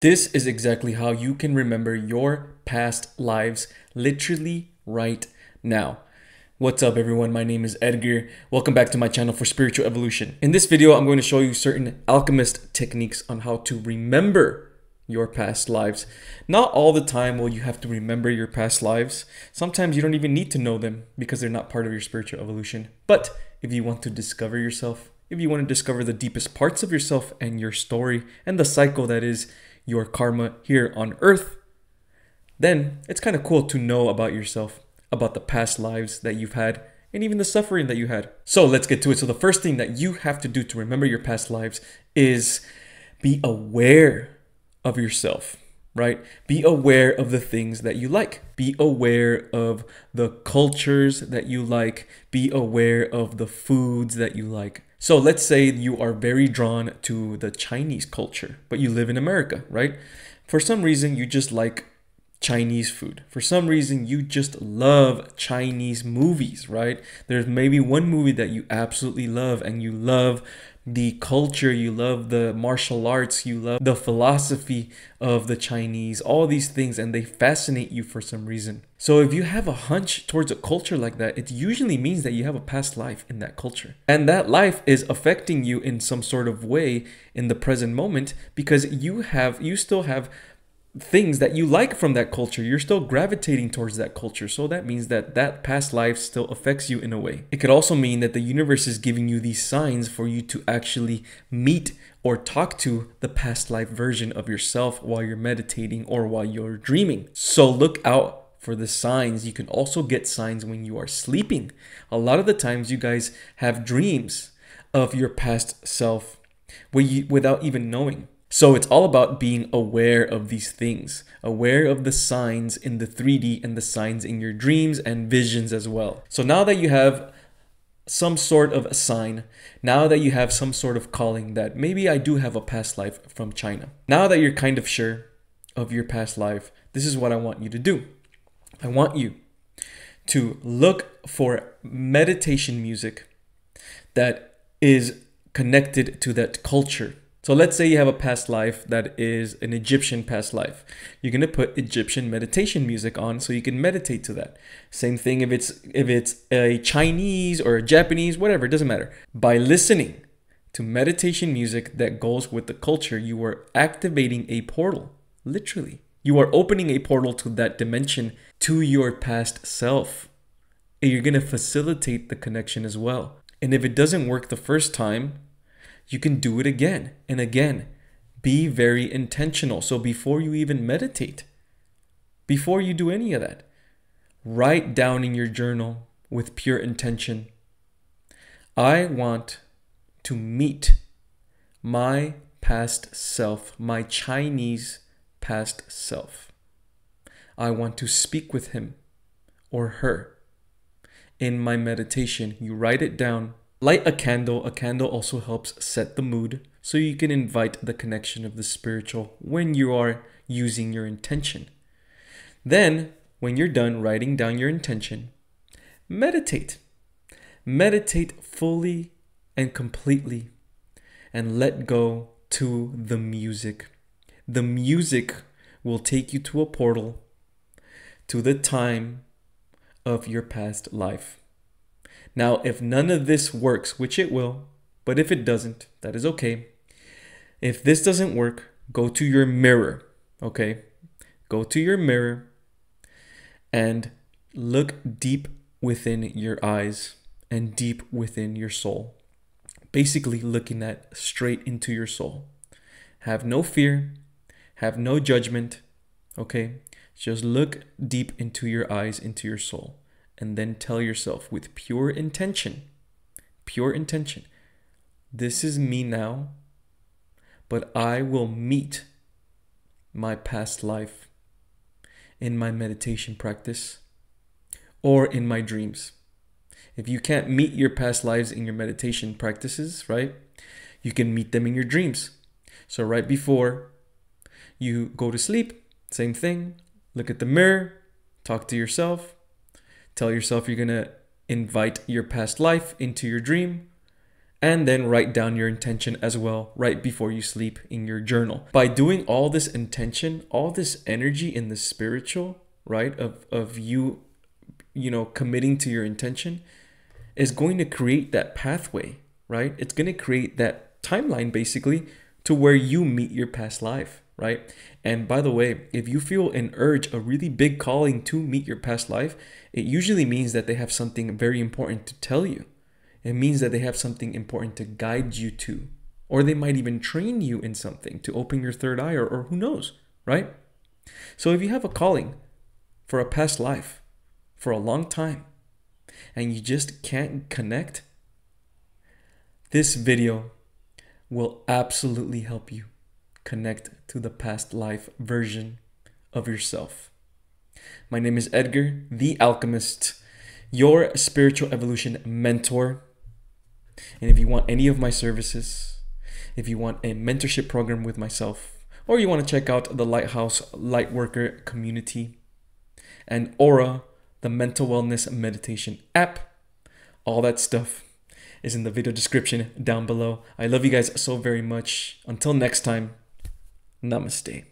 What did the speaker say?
This is exactly how you can remember your past lives literally right now. What's up everyone, my name is Edgar. Welcome back to my channel for spiritual evolution. In this video, I'm going to show you certain alchemist techniques on how to remember your past lives. Not all the time will you have to remember your past lives. Sometimes you don't even need to know them because they're not part of your spiritual evolution. But if you want to discover yourself, if you want to discover the deepest parts of yourself and your story and the cycle that is your karma here on earth, then it's kind of cool to know about yourself, about the past lives that you've had, and even the suffering that you had. So let's get to it. So the first thing that you have to do to remember your past lives is be aware of yourself, right? Be aware of the things that you like. Be aware of the cultures that you like. Be aware of the foods that you like. So let's say you are very drawn to the Chinese culture, but you live in America, right? For some reason, you just like Chinese food. For some reason, you just love Chinese movies, right? There's maybe one movie that you absolutely love, and you love the culture, you love the martial arts, you love the philosophy of the Chinese, all these things, and they fascinate you for some reason. So if you have a hunch towards a culture like that, it usually means that you have a past life in that culture. And that life is affecting you in some sort of way in the present moment because you still have things that you like from that culture. You're still gravitating towards that culture. So that means that that past life still affects you in a way. It could also mean that the universe is giving you these signs for you to actually meet or talk to the past life version of yourself while you're meditating or while you're dreaming. So look out for the signs. You can also get signs when you are sleeping. A lot of the times you guys have dreams of your past self without even knowing. So it's all about being aware of these things, aware of the signs in the 3D and the signs in your dreams and visions as well. So now that you have some sort of a sign, now that you have some sort of calling that maybe I do have a past life from China, now that you're kind of sure of your past life, this is what I want you to do. I want you to look for meditation music that is connected to that culture. So let's say you have a past life that is an Egyptian past life. You're going to put Egyptian meditation music on so you can meditate to that. Same thing if it's a Chinese or a Japanese, whatever, it doesn't matter. By listening to meditation music that goes with the culture, you are activating a portal, literally. You are opening a portal to that dimension, to your past self. And you're going to facilitate the connection as well. And if it doesn't work the first time, you can do it again and again. Be very intentional. So before you even meditate, before you do any of that, write down in your journal with pure intention, I want to meet my past self, my Chinese past self. I want to speak with him or her in my meditation. You write it down. Light a candle. A candle also helps set the mood so you can invite the connection of the spiritual when you are using your intention. Then, when you're done writing down your intention, meditate. Meditate fully and completely and let go to the music. The music will take you to a portal to the time of your past life. Now, if none of this works, which it will, but if it doesn't, that is okay. If this doesn't work, go to your mirror, okay? Go to your mirror and look deep within your eyes and deep within your soul. Basically looking at straight into your soul. Have no fear, have no judgment, okay? Just look deep into your eyes, into your soul. And then tell yourself with pure intention, this is me now, but I will meet my past life in my meditation practice or in my dreams. If you can't meet your past lives in your meditation practices, right, you can meet them in your dreams. So right before you go to sleep, same thing, look at the mirror, talk to yourself. Tell yourself you're going to invite your past life into your dream And then write down your intention as well right before you sleep in your journal. By doing all this intention, all this energy in the spiritual, right, of you committing to your intention is going to create that pathway, right? It's going to create that timeline basically to where you meet your past life, right? And by the way, if you feel an urge, a really big calling to meet your past life, it usually means that they have something very important to tell you. It means that they have something important to guide you to, or they might even train you in something to open your third eye, or who knows, right? So if you have a calling for a past life for a long time and you just can't connect, this video will absolutely help you connect to the past life version of yourself. My name is Edgar, the Alchemist, your spiritual evolution mentor. And if you want any of my services, if you want a mentorship program with myself, or you want to check out the Lighthouse Lightworker community and Aura, the mental wellness meditation app, all that stuff is in the video description down below. I love you guys so very much. Until next time, namaste.